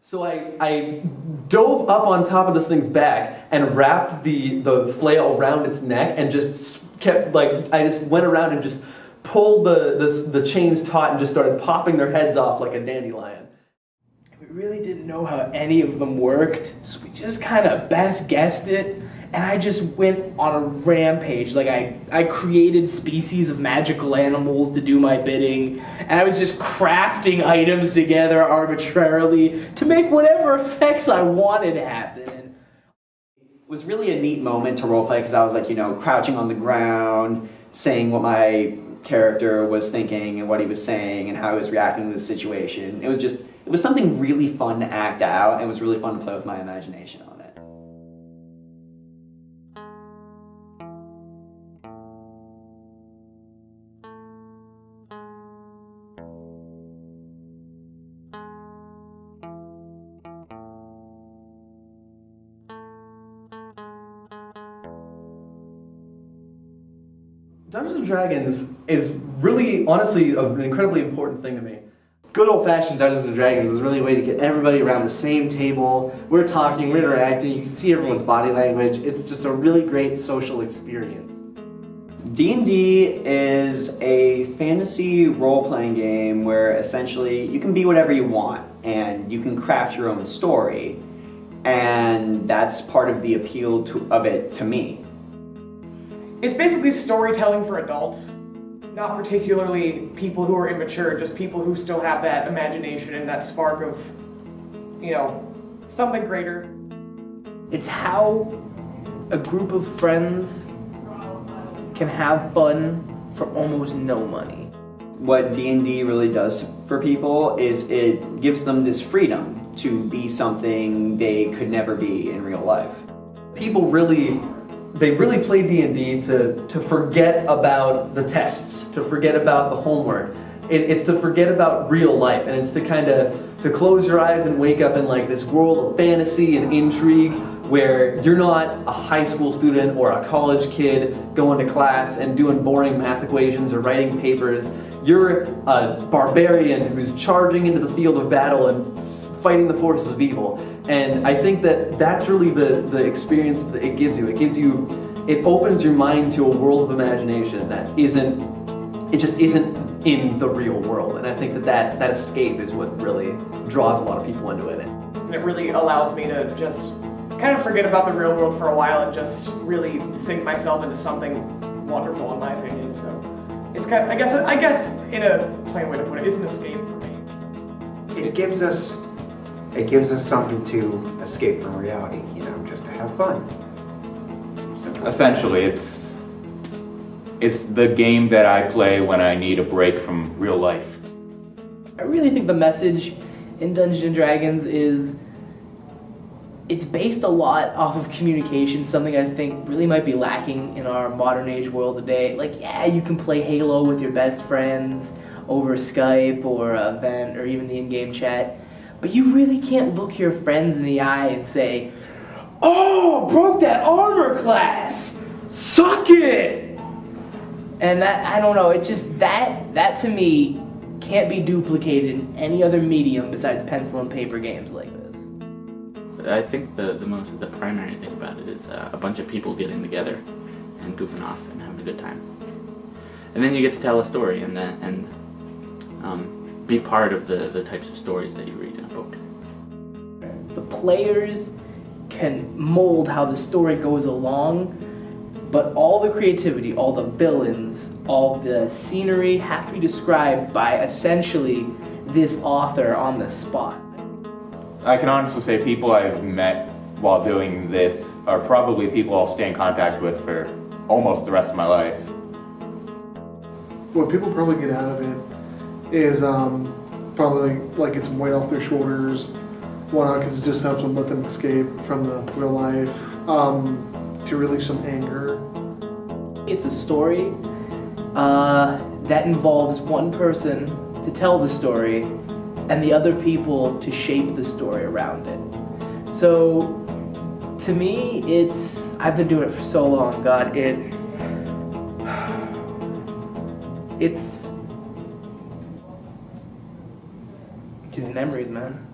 So I dove up on top of this thing's back and wrapped the flail around its neck and just kept, like, I just went around and just pulled the chains taut and just started popping their heads off like a dandelion. We really didn't know how any of them worked, so we just kind of best guessed it, and I just went on a rampage. Like, I created species of magical animals to do my bidding, and I was just crafting items together arbitrarily to make whatever effects I wanted happen. It was really a neat moment to roleplay because I was, like, you know, crouching on the ground, saying what my character was thinking and what he was saying and how he was reacting to the situation. It was something really fun to act out, and it was really fun to play with my imagination on it. Dungeons & Dragons is really, honestly, an incredibly important thing to me. Good old-fashioned Dungeons & Dragons is really a way to get everybody around the same table. We're talking, we're interacting, you can see everyone's body language. It's just a really great social experience. D&D is a fantasy role-playing game where essentially you can be whatever you want and you can craft your own story, and that's part of the appeal of it to me. It's basically storytelling for adults, not particularly people who are immature, just people who still have that imagination and that spark of, you know, something greater. It's how a group of friends can have fun for almost no money. What D&D really does for people is it gives them this freedom to be something they could never be in real life. People really play D&D to forget about the tests, to forget about the homework. It's to forget about real life, and it's to kind of to close your eyes and wake up in like this world of fantasy and intrigue where you're not a high school student or a college kid going to class and doing boring math equations or writing papers. You're a barbarian who's charging into the field of battle and fighting the forces of evil. And I think that that's really the experience that it gives you. It opens your mind to a world of imagination that just isn't in the real world. And I think that escape is what really draws a lot of people into it. And it really allows me to just kind of forget about the real world for a while and just really sink myself into something wonderful, in my opinion. So it's kind of, I guess in a plain way to put it, it's an escape for me. It gives us something to escape from reality, you know, just to have fun. Simple. Essentially, it's the game that I play when I need a break from real life. I really think the message in Dungeons & Dragons is it's based a lot off of communication, something I think really might be lacking in our modern age world today. Like, yeah, you can play Halo with your best friends over Skype or a Vent or even the in-game chat, but you really can't look your friends in the eye and say, "Oh, broke that armor class! Suck it!" And that, I don't know, it's just that to me can't be duplicated in any other medium besides pencil and paper games like this. I think the primary thing about it is a bunch of people getting together and goofing off and having a good time. And then you get to tell a story and be part of the types of stories that you read in a book. The players can mold how the story goes along, but all the creativity, all the villains, all the scenery have to be described by essentially this author on the spot. I can honestly say people I've met while doing this are probably people I'll stay in contact with for almost the rest of my life. What people probably get out of it is probably like get some weight off their shoulders. Why not? Because it just helps them let them escape from the real life, to release some anger. It's a story that involves one person to tell the story and the other people to shape the story around it. So to me, I've been doing it for so long, God, it's memories, man.